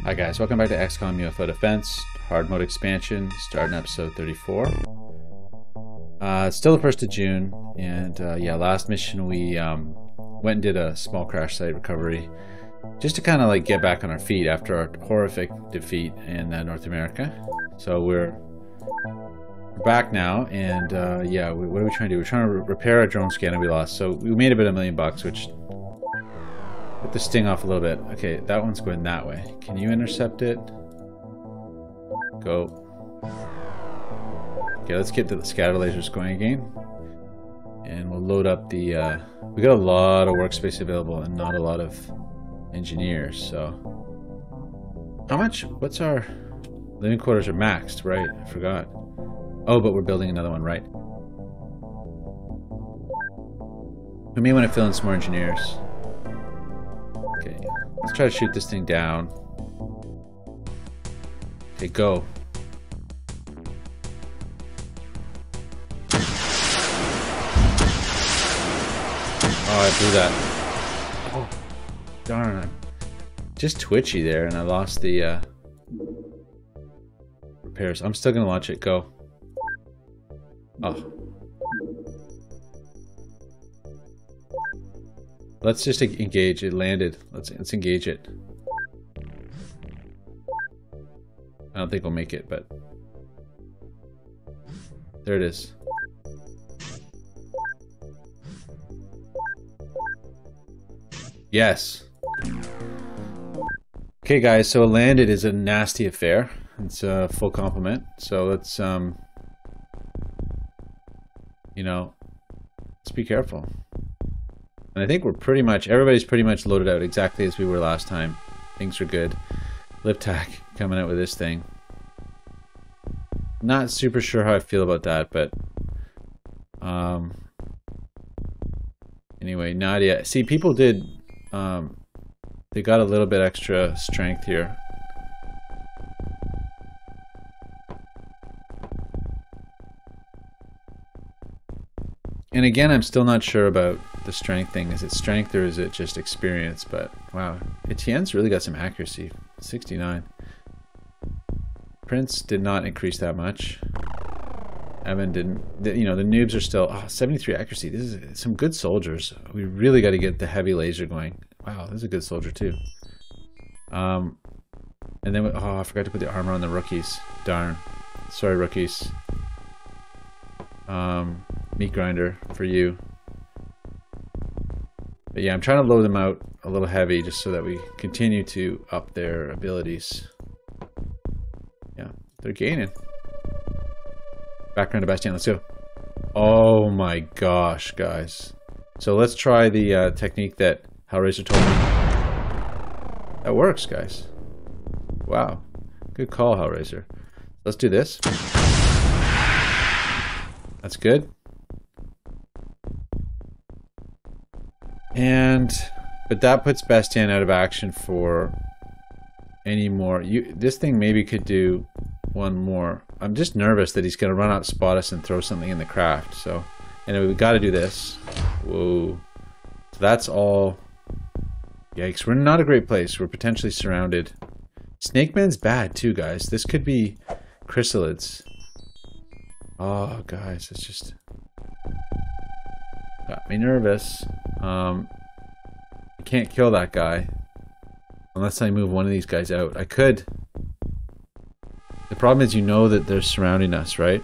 Hi guys, welcome back to XCOM UFO Defense, Hardmode Expansion, starting episode 34. It's still the 1st of June, and yeah, last mission we went and did a small crash site recovery, just to kind of like get back on our feet after our horrific defeat in North America. So we're back now, and yeah, what are we trying to do? We're trying to repair our drone scanner we lost. So we made about $1 million, which put the sting off a little bit. Okay, that one's going that way. Can you intercept it? Go. Okay, let's get the scatter lasers going again. And we'll load up the... we got a lot of workspace available and not a lot of engineers, so... How much? What's our... Living quarters are maxed, right? I forgot. Oh, but we're building another one, right. We may want to fill in some more engineers. Okay, let's try to shoot this thing down. Okay, go. Oh, I blew that. Oh, darn, I'm just twitchy there, and I lost the repairs. I'm still gonna launch it. Go. Oh. Let's just engage. It landed. Let's engage it. I don't think we'll make it, but there it is. Yes. Okay, guys. So landed is a nasty affair. It's a full compliment. So let's you know, let's be careful. And I think we're pretty much, everybody's pretty much loaded out exactly as we were last time. Things are good. Liptac coming out with this thing. Not super sure how I feel about that, but anyway, Nadia. See, people did they got a little bit extra strength here. And again, I'm still not sure about the strength thing. Is it strength or is it just experience? But wow, Etienne's really got some accuracy. 69. Prince did not increase that much. Evan didn't. You know, the noobs are still 73 accuracy. This is some good soldiers. We really got to get the heavy laser going. Wow, this is a good soldier too. And then I forgot to put the armor on the rookies. Darn. Sorry, rookies. Meat grinder for you. But yeah, I'm trying to load them out a little heavy just so that we continue to up their abilities. Yeah, they're gaining. Background to Bastien, let's go. Oh my gosh, guys. So let's try the technique that Hellraiser told me. That works, guys. Wow. Good call, Hellraiser. Let's do this. That's good. But that puts Bastien out of action for any more. This thing maybe could do one more. I'm just nervous that he's going to run out, spot us, and throw something in the craft. So, anyway, we got to do this. Whoa. So that's all. Yikes. We're in not a great place. We're potentially surrounded. Snake Man's bad too, guys. This could be chrysalids. Oh, guys, it's just got me nervous. I can't kill that guy unless I move one of these guys out. I could. The problem is, you know that they're surrounding us, right?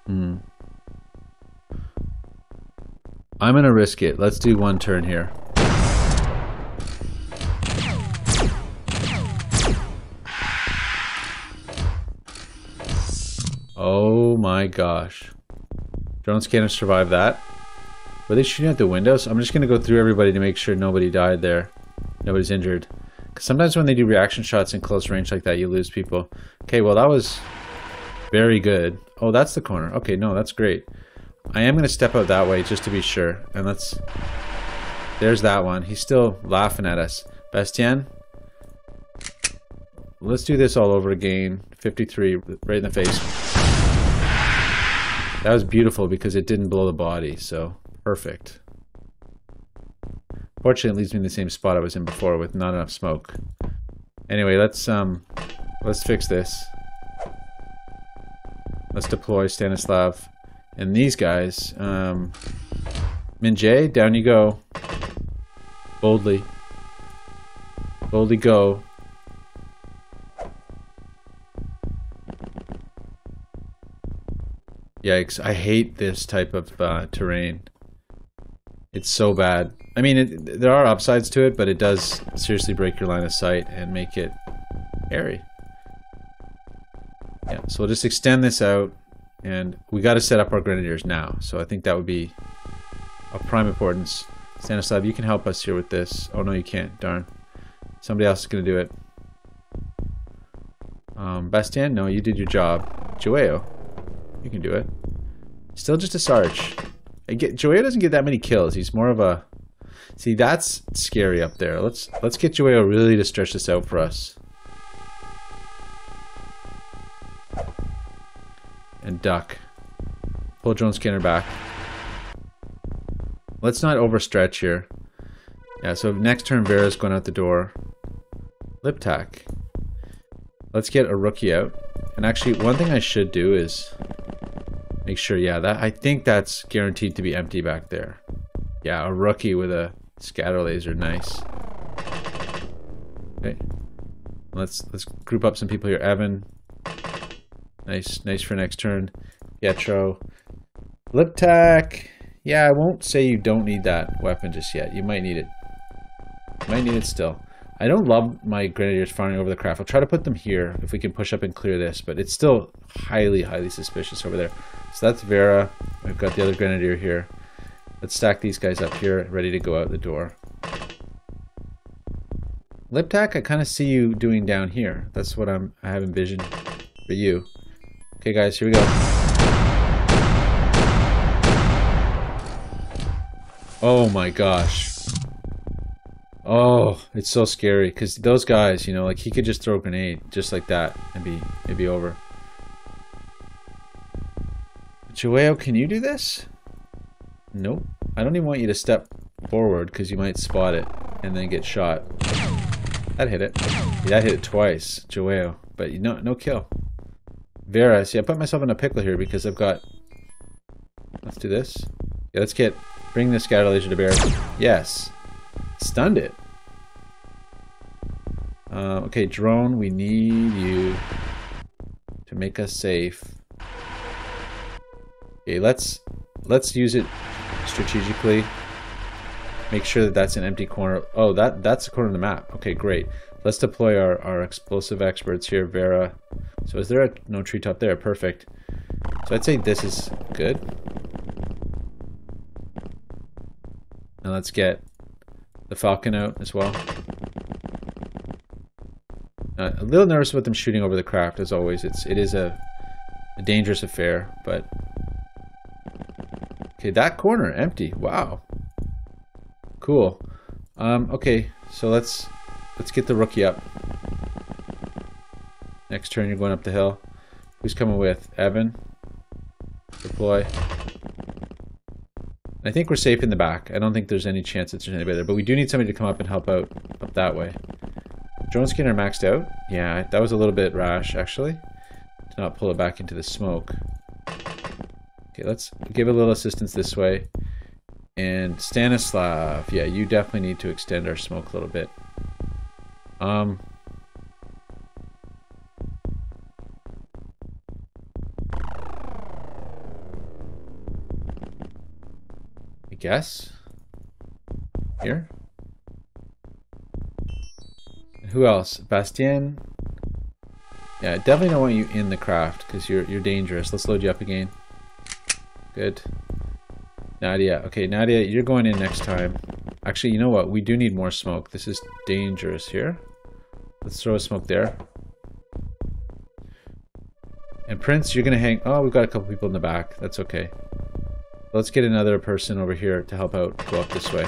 I'm gonna risk it. Let's do one turn here. Oh my gosh. Drone scanner survived that. Were they shooting out the windows? I'm just going to go through everybody to make sure nobody died there. Nobody's injured. Because sometimes when they do reaction shots in close range like that, you lose people. Okay, well that was very good. Oh, that's the corner. Okay, no, that's great. I am going to step out that way just to be sure. And let's... There's that one. He's still laughing at us. Bastien? Let's do this all over again. 53, right in the face. That was beautiful because it didn't blow the body, so perfect. Fortunately, it leaves me in the same spot I was in before with not enough smoke. Anyway, let's fix this. Let's deploy Stanislav and these guys. Minjay, down you go. Boldly. Boldly go. Yikes, I hate this type of terrain. It's so bad. I mean, there are upsides to it, but it does seriously break your line of sight and make it hairy. Yeah, so we'll just extend this out, and we got to set up our grenadiers now. So I think that would be of prime importance. Stanislav, you can help us here with this. Oh no, you can't. Darn. Somebody else is going to do it. Bastien, no, you did your job. Joao, you can do it. Still just a Sarge. Joao doesn't get that many kills. He's more of a... See, that's scary up there. Let's get Joao really to stretch this out for us. And duck. Pull drone scanner back. Let's not overstretch here. Yeah, so next turn Vera's going out the door. Liptac. Let's get a rookie out. And actually, one thing I should do is make sure, yeah, that I think that's guaranteed to be empty back there. Yeah, a rookie with a scatter laser, nice. Okay. Let's group up some people here. Evan. Nice for next turn. Pietro. Liptac. Yeah, I won't say you don't need that weapon just yet. You might need it. You might need it still. I don't love my grenadiers firing over the craft. I'll try to put them here if we can push up and clear this, but it's still highly suspicious over there. So that's Vera. We've got the other grenadier here. Let's stack these guys up here, ready to go out the door. Liptac, I kind of see you doing down here. That's what I have envisioned for you. Okay, guys, here we go. Oh my gosh. Oh, it's so scary because those guys, you know, like he could just throw a grenade just like that and it'd be over. Joao, can you do this? Nope. I don't even want you to step forward because you might spot it and then get shot. That hit it. Yeah, that hit it twice, Joao, but no kill. Vera, see, I put myself in a pickle here because I've got... Let's do this. Yeah, let's bring the scatter laser to bear. Yes. Stunned it. Okay, drone, we need you to make us safe. Okay, let's use it strategically. Make sure that that's an empty corner. Oh, that's the corner of the map. Okay, great. Let's deploy our explosive experts here, Vera. So is there no treetop there? Perfect. So I'd say this is good. And let's get the Falcon out as well. A little nervous about them shooting over the craft, as always. It is a dangerous affair, but... Okay, that corner, empty. Wow. Cool. Okay, so let's get the rookie up. Next turn, you're going up the hill. Who's coming with? Evan. Deploy. I think we're safe in the back. I don't think there's any chance that there's anybody there, but we do need somebody to come up and help out up that way. Drone scanner maxed out. Yeah, that was a little bit rash, actually. To not pull it back into the smoke. Okay, let's give a little assistance this way. And Stanislav, yeah, you definitely need to extend our smoke a little bit. I guess. Here. And who else? Bastien. Yeah, I definitely don't want you in the craft because you're dangerous. Let's load you up again. Good. Nadia. Okay, Nadia, you're going in next time. Actually, you know what? We do need more smoke. This is dangerous here. Let's throw a smoke there. And Prince, you're going to hang... Oh, we've got a couple people in the back. That's okay. Let's get another person over here to help out. Go up this way.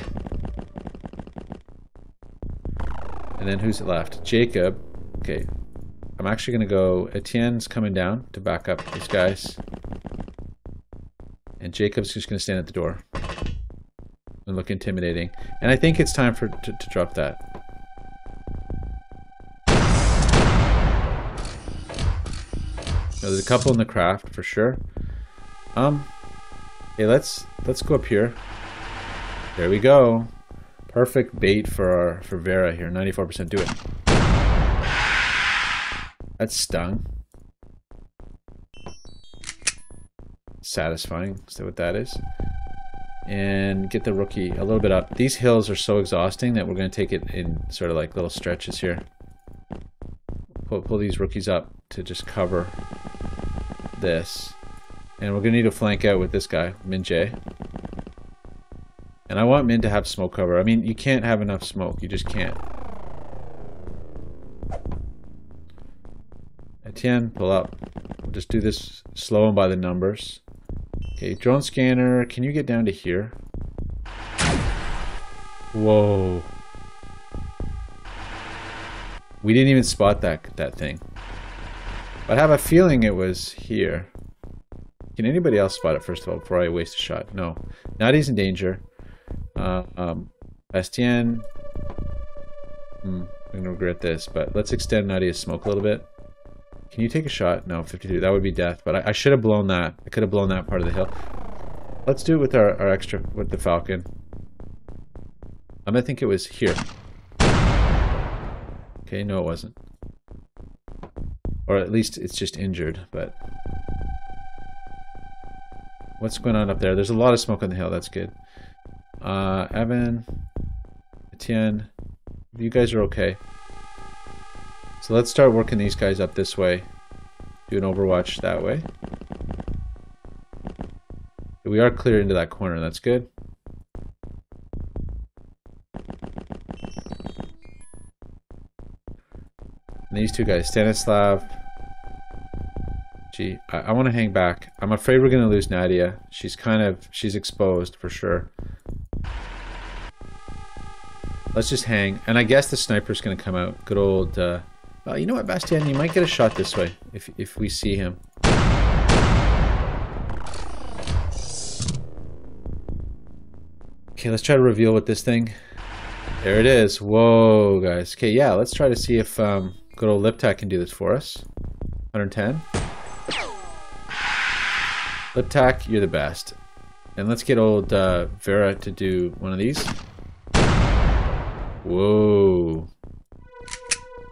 And then who's left? Jacob. Okay. I'm actually going to go... Etienne's coming down to back up these guys. And Jacob's just going to stand at the door. and look intimidating. And I think it's time to drop that. So there's a couple in the craft for sure. Okay, let's go up here. There we go. Perfect bait for Vera here. 94% do it. That stung. Satisfying. Is that what that is? And get the rookie a little bit up. These hills are so exhausting that we're going to take it in sort of like little stretches here. Pull these rookies up to just cover this. And we're going to need to flank out with this guy, Min J. And I want Min to have smoke cover. I mean, you can't have enough smoke. You just can't. Etienne, pull up. We'll just do this slow and by the numbers. Okay, drone scanner, can you get down to here? Whoa. We didn't even spot that thing. But I have a feeling it was here. Can anybody else spot it first of all before I waste a shot? No. Nadia's in danger. Bastien. I'm gonna regret this, but let's extend Nadia's smoke a little bit. Can you take a shot? No, 53. That would be death. But I should have blown that. I could have blown that part of the hill. Let's do it with our extra, with the Falcon. I'm gonna think it was here. Okay, no it wasn't. Or at least it's just injured, but... What's going on up there? There's a lot of smoke on the hill. That's good. Evan, Etienne, you guys are okay. So let's start working these guys up this way. Do an overwatch that way. We are clear into that corner. That's good. And these two guys, Stanislav. Gee, I want to hang back. I'm afraid we're going to lose Nadia. She's exposed for sure. Let's just hang. And I guess the sniper's going to come out. Good old, well, you know what, Bastien? You might get a shot this way if we see him. Okay, let's try to reveal with this thing. There it is. Whoa, guys. Okay, yeah, let's try to see if good old Liptak can do this for us. 110. Liptak, you're the best. And let's get old Vera to do one of these. Whoa.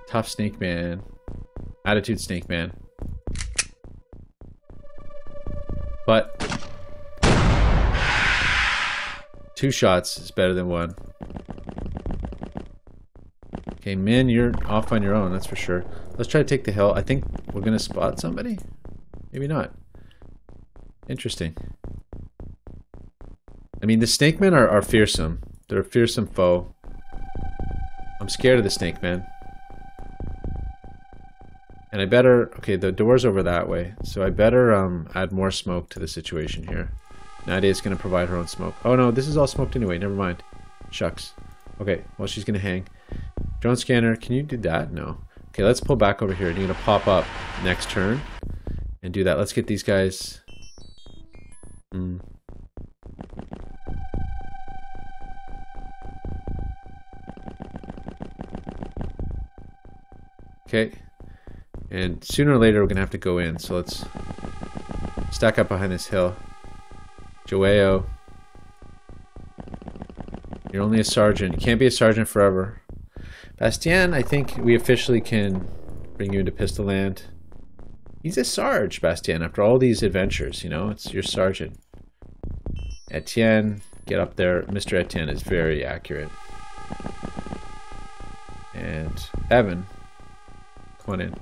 Tough Snake Man. Attitude Snake Man. But 2 shots is better than 1. Okay, Min, you're off on your own, that's for sure. Let's try to take the hill. I think we're going to spot somebody. Maybe not. Interesting. I mean, the Snake Men are fearsome. They're a fearsome foe. I'm scared of the Snake Men. And I better... Okay, the door's over that way. So I better add more smoke to the situation here. Nadia's going to provide her own smoke. Oh no, this is all smoked anyway. Never mind. Shucks. Okay, well, she's going to hang. Drone scanner, can you do that? No. Okay, let's pull back over here. You're going to pop up next turn and do that. Let's get these guys... Okay. And sooner or later we're going to have to go in. So let's stack up behind this hill. Joao. You're only a sergeant. You can't be a sergeant forever. Bastien, I think we officially can bring you into Pistol Land. He's a Sarge, Bastien, after all these adventures, you know? It's your sergeant. Etienne, get up there. Mr. Etienne is very accurate. And Evan, come on in.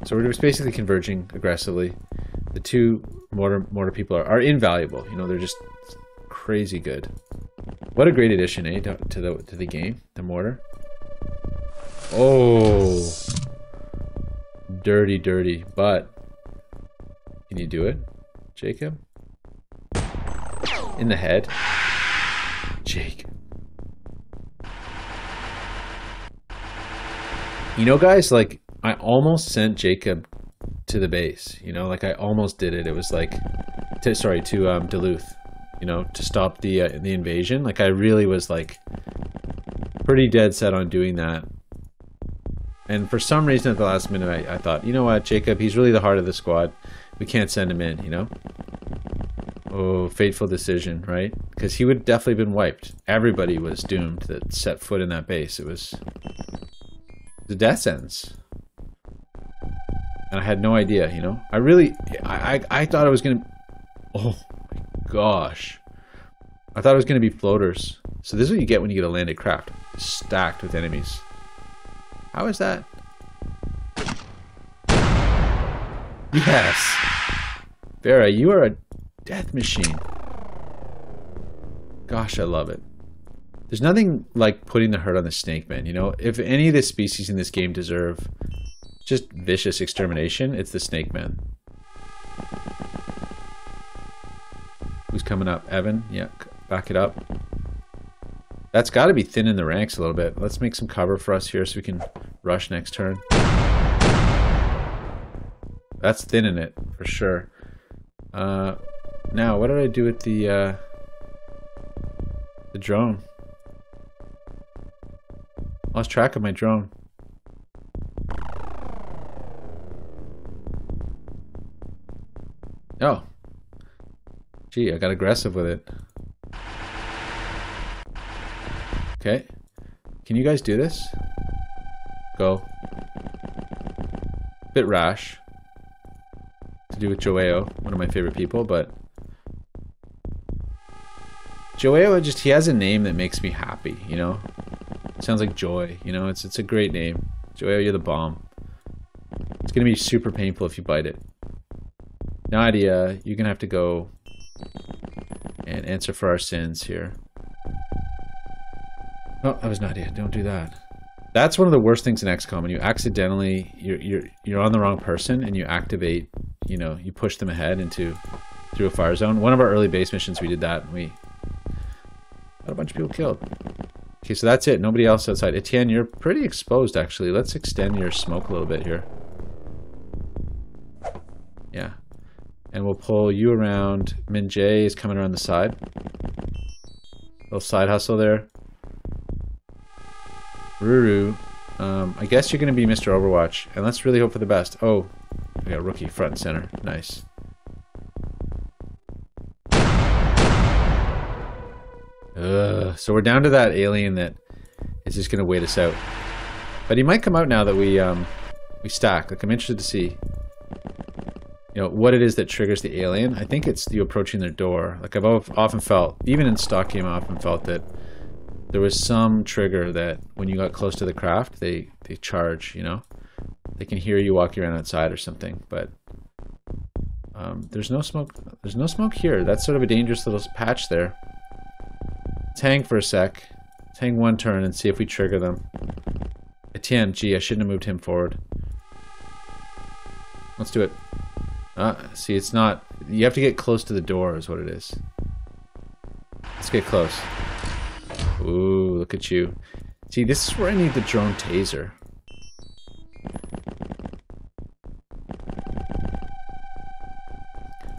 So we're just basically converging aggressively. The 2 mortar people are invaluable. You know, they're just crazy good. What a great addition, eh, to the game, the mortar. Oh, dirty, dirty. But can you do it, Jacob? In the head, Jake. You know, guys, like I almost sent Jacob to the base. You know, like I almost did it. It was like, to Duluth. you know, to stop the invasion. Like, I really was like pretty dead set on doing that. And for some reason at the last minute, I thought, you know what, Jacob, he's really the heart of the squad. We can't send him in, you know? Oh, fateful decision, right? Because he would definitely been wiped. Everybody was doomed that set foot in that base. It was the death sentence. And I had no idea, you know? I thought I was going to... Oh, my gosh. I thought it was going to be floaters. So this is what you get when you get a landed craft. Stacked with enemies. How is that? Yes! Vera, you are a death machine. Gosh, I love it. There's nothing like putting the hurt on the snake man, you know? If any of the species in this game deserve just vicious extermination, it's the snake man. Who's coming up? Evan? Yeah, back it up. That's got to be thin in the ranks a little bit. Let's make some cover for us here so we can rush next turn. That's thin in it, for sure. Now, what did I do with the drone? Lost track of my drone. Oh. Gee, I got aggressive with it. Okay. Can you guys do this? Go. Bit rash. To do with Joao, one of my favorite people, but... Joao, just, he has a name that makes me happy, you know? It sounds like joy, you know? It's a great name. Joao, you're the bomb. It's gonna be super painful if you bite it. Nadia, you're gonna have to go and answer for our sins here. Oh, that was Nadia. Don't do that. That's one of the worst things in XCOM. When you accidentally, you're on the wrong person and you activate, you know, you push them ahead through a fire zone. One of our early base missions, we did that and we got a bunch of people killed. Okay, so that's it. Nobody else outside. Etienne, you're pretty exposed actually. Let's extend your smoke a little bit here. Yeah. And we'll pull you around. Min Jae is coming around the side. Little side hustle there. Ruru, I guess you're going to be Mr. Overwatch. And let's really hope for the best. Oh, we got rookie front and center. Nice. So we're down to that alien that is just going to wait us out. But he might come out now that we stack. Like, I'm interested to see, you know, what it is that triggers the alien. I think it's you approaching their door. Like, I've often felt, even in stock game, I often felt that there was some trigger that when you got close to the craft, they charge, you know? They can hear you walking around outside or something, but there's no smoke. There's no smoke here. That's sort of a dangerous little patch there. Let's hang for a sec. Let's hang one turn and see if we trigger them. Etienne, gee, I shouldn't have moved him forward. Let's do it. See, it's not... You have to get close to the door is what it is. Let's get close. Ooh, look at you. See, this is where I need the drone taser.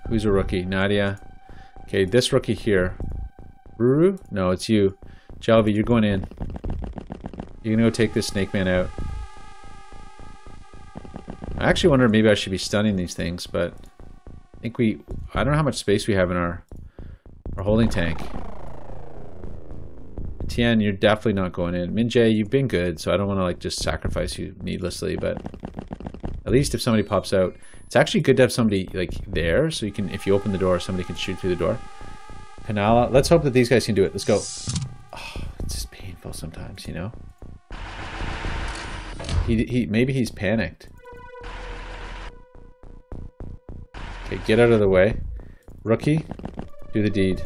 Who's a rookie? Nadia. Okay, this rookie here. Ruru? No, it's you. Jalvi, you're going in. You're gonna go take this snake man out. I actually wonder maybe I should be stunning these things, but I think I don't know how much space we have in our holding tank. Tien, you're definitely not going in. Minjae, you've been good, so I don't want to like just sacrifice you needlessly, but at least if somebody pops out, it's actually good to have somebody like there, so you can, if you open the door, somebody can shoot through the door. Kanala, let's hope that these guys can do it. Let's go. Oh, it's just painful sometimes, you know? Maybe he's panicked. Okay, get out of the way. Rookie, do the deed.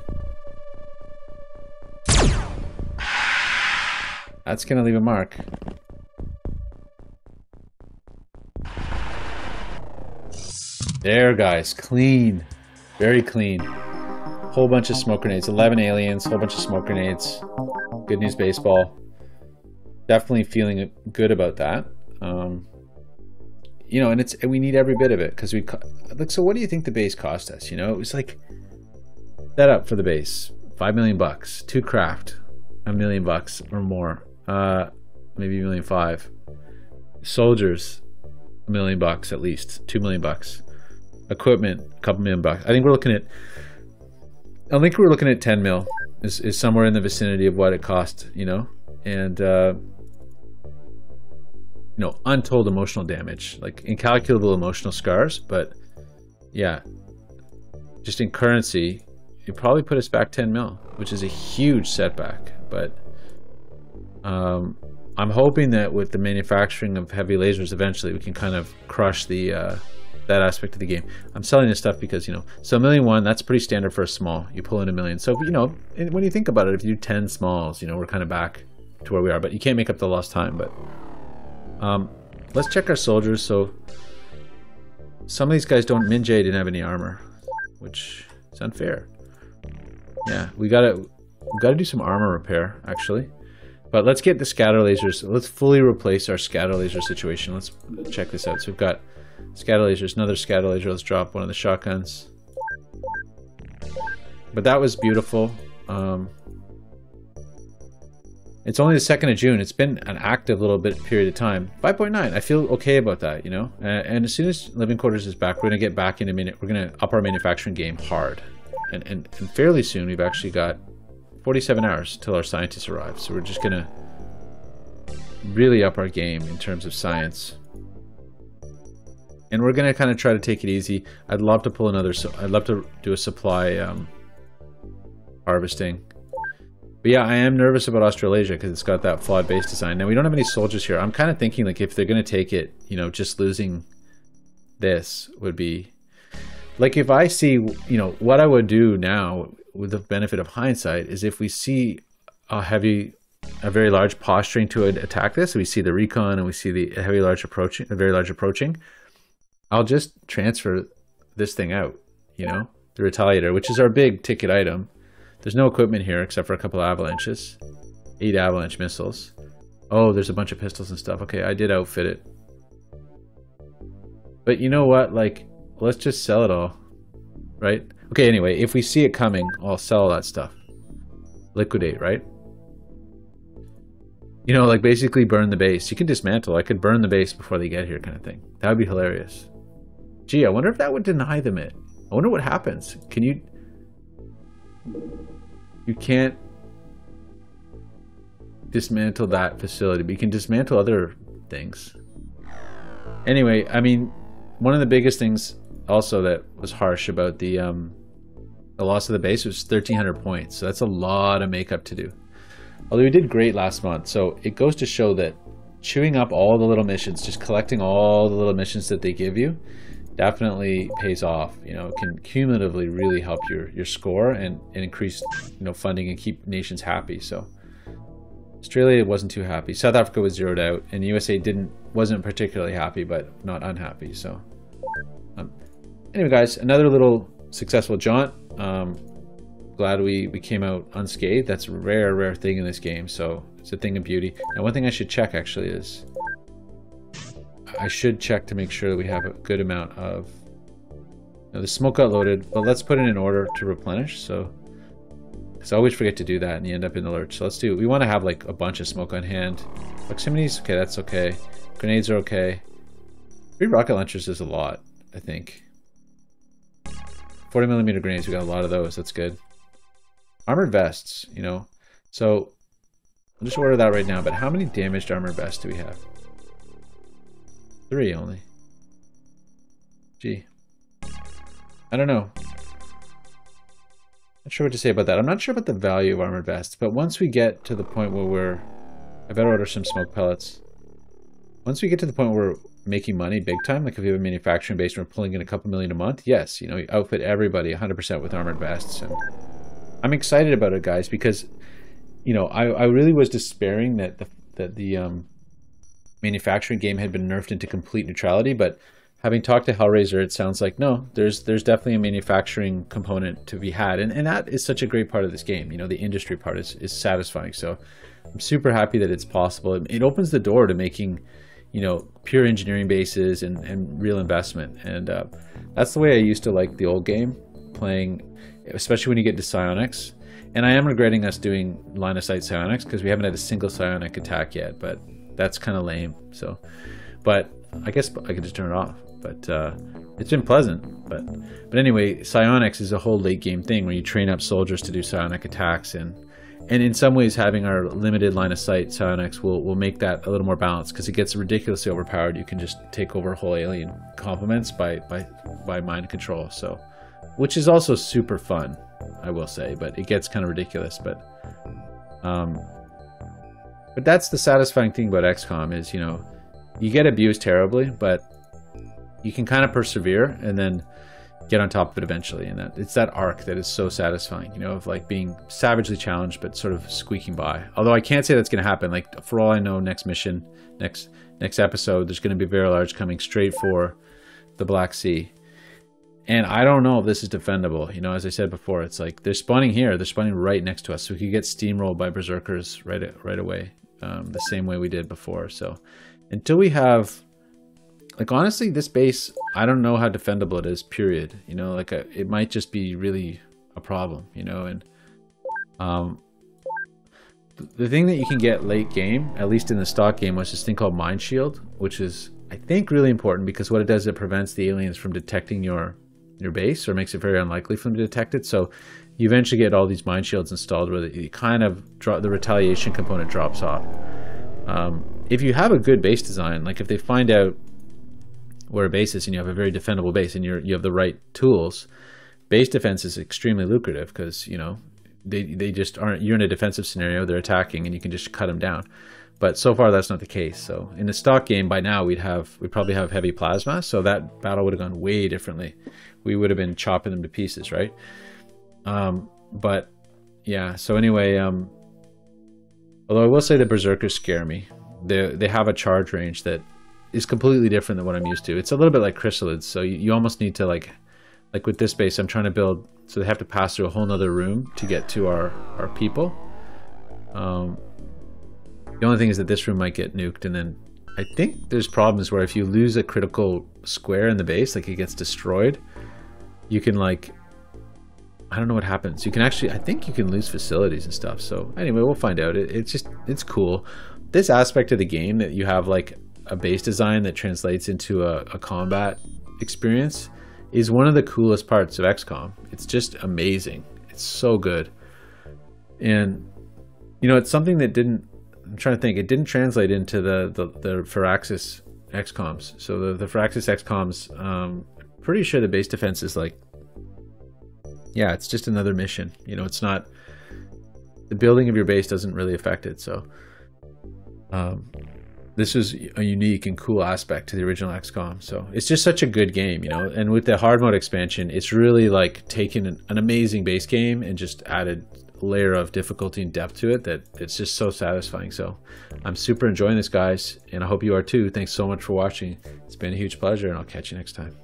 That's gonna leave a mark. There, guys, clean. Very clean. Whole bunch of smoke grenades. 11 aliens, whole bunch of smoke grenades. Good news baseball. Definitely feeling good about that. You know, and we need every bit of it because we like. So, what do you think the base cost us? You know, it was like Setup for the base, $5 million bucks. To craft, $1 million bucks or more. Maybe $1.5 million. Soldiers, $1 million bucks at least. $2 million bucks. Equipment, a couple million bucks. I think we're looking at 10 mil is somewhere in the vicinity of what it cost, you know, and you know, untold emotional damage, like incalculable emotional scars. But yeah, just in currency, it probably put us back 10 mil, which is a huge setback. But I'm hoping that with the manufacturing of heavy lasers, eventually we can kind of crush the that aspect of the game. I'm selling this stuff because, you know, so $1.1 million, that's pretty standard for a small. You pull in $1 million. So, you know, when you think about it, if you do 10 smalls, you know, we're kind of back to where we are. But you can't make up the lost time. But let's check our soldiers. So some of these guys don't. Minjay didn't have any armor, which is unfair. Yeah, we gotta do some armor repair actually. But let's get the scatter lasers. Let's fully replace our scatter laser situation. Let's check this out. So we've got scatter lasers, another scatter laser. Let's drop one of the shotguns. But that was beautiful. It's only the 2nd of June. It's been an active little bit period of time. 5.9. I feel okay about that, you know. And as soon as Living Quarters is back, we're gonna get back in a minute. We're gonna up our manufacturing game hard, and fairly soon. We've actually got 47 hours till our scientists arrive. So we're just gonna really up our game in terms of science. And we're gonna kind of try to take it easy. I'd love to pull another, I'd love to do a supply harvesting. But yeah, I am nervous about Australasia because it's got that flawed base design. Now we don't have any soldiers here. I'm kind of thinking like if they're gonna take it, you know, just losing this would be like, if I see, you know, what I would do now with the benefit of hindsight is if we see a very large posturing to attack this, we see the recon and we see the very large approaching, I'll just transfer this thing out, you know, the Retaliator, which is our big ticket item. There's no equipment here except for a couple of avalanches, 8 avalanche missiles. Oh, there's a bunch of pistols and stuff. Okay, I did outfit it. But you know what, like, let's just sell it all, right? Okay, anyway, if we see it coming, I'll sell all that stuff. Liquidate, right? You know, like basically burn the base. You can dismantle. I could burn the base before they get here kind of thing. That would be hilarious. Gee, I wonder if that would deny them it. I wonder what happens. Can you... You can't dismantle that facility, but you can dismantle other things. Anyway, I mean, one of the biggest things also that was harsh about the loss of the base was 1,300 points. So that's a lot of makeup to do. Although we did great last month. So it goes to show that chewing up all the little missions, just collecting all the little missions that they give you, definitely pays off. You know, it can cumulatively really help your score and increase, you know, funding and keep nations happy. So Australia wasn't too happy. South Africa was zeroed out, and the USA wasn't particularly happy, but not unhappy. So anyway, guys, another little successful jaunt. Glad we came out unscathed. That's a rare thing in this game, so it's a thing of beauty. Now, one thing I should check actually is I should check to make sure that we have a good amount of... Now, the smoke got loaded, but let's put it in order to replenish. So, because I always forget to do that and you end up in the lurch. So let's do... We want to have like a bunch of smoke on hand. Proximities, okay, that's okay. Grenades are okay. 3 rocket launchers is a lot, I think. 40mm grenades, we got a lot of those. That's good. Armored vests, you know. So I'll just order that right now. But how many damaged armored vests do we have? 3 only. Gee. I don't know. Not sure what to say about that. I'm not sure about the value of armored vests, but once we get to the point where I better order some smoke pellets. Once we get to the point where we're making money big time, like if we have a manufacturing base and we're pulling in a couple million a month, yes, you know, you outfit everybody 100% with armored vests. And I'm excited about it, guys, because, you know, I really was despairing that the manufacturing game had been nerfed into complete neutrality, but having talked to Hellraiser, it sounds like no, there's definitely a manufacturing component to be had, and that is such a great part of this game. You know, the industry part is satisfying. So I'm super happy that it's possible. It opens the door to making, you know, pure engineering bases and real investment, and that's the way I used to like the old game, playing especially when you get to psionics. And I am regretting us doing line of sight psionics because we haven't had a single psionic attack yet, but that's kind of lame. So, but I guess I could just turn it off. But it's been pleasant. But anyway, psionics is a whole late game thing where you train up soldiers to do psionic attacks, and in some ways having our limited line of sight psionics will make that a little more balanced, because it gets ridiculously overpowered. You can just take over whole alien complements by mind control. So, which is also super fun, I will say, but it gets kind of ridiculous. But that's the satisfying thing about XCOM is, you know, you get abused terribly, but you can kind of persevere and then get on top of it eventually. And it's that arc that is so satisfying, you know, of like being savagely challenged but sort of squeaking by. Although I can't say that's going to happen. Like, for all I know, next mission, next episode, there's going to be very large coming straight for the Black Sea. And I don't know if this is defendable. You know, as I said before, it's like they're spawning here. They're spawning right next to us. So we could get steamrolled by berserkers right away, the same way we did before. So until we have, like, honestly, this base, I don't know how defendable it is, period. You know, like, it might just be really a problem, you know. And the thing that you can get late game, at least in the stock game, was this thing called Mind Shield, which is, I think, really important, because what it does, it prevents the aliens from detecting your base, or makes it very unlikely for them to detect it. So you eventually get all these mind shields installed where you kind of the retaliation component drops off. If you have a good base design, like if they find out where a base is and you have a very defendable base and you have the right tools, base defense is extremely lucrative, because, you know, they just aren't, you're in a defensive scenario, they're attacking, and you can just cut them down. But so far that's not the case. So in the stock game, by now we'd probably have heavy plasma, so that battle would have gone way differently. We would have been chopping them to pieces, right? But yeah, so anyway, although I will say the berserkers scare me. They have a charge range that is completely different than what I'm used to. It's a little bit like chrysalids, so you almost need to, like with this base, I'm trying to build, so they have to pass through a whole nother room to get to our people. The only thing is that this room might get nuked, and then I think there's problems where if you lose a critical square in the base, like it gets destroyed, you can, like, I don't know what happens. You can actually, I think you can lose facilities and stuff. So anyway, we'll find out. It's cool. This aspect of the game that you have like a base design that translates into a combat experience is one of the coolest parts of XCOM. It's just amazing. It's so good. And, you know, it's something that I'm trying to think, it didn't translate into the Firaxis XComs. So the Firaxis XComs, pretty sure the base defense is like, yeah, it's just another mission. You know, it's not, the building of your base doesn't really affect it. So this is a unique and cool aspect to the original XCOM. So it's just such a good game, you know. And with the Hardmode expansion, it's really like taken an amazing base game and just added a layer of difficulty and depth to it that it's just so satisfying. So I'm super enjoying this, guys, and I hope you are too. Thanks so much for watching. It's been a huge pleasure, and I'll catch you next time.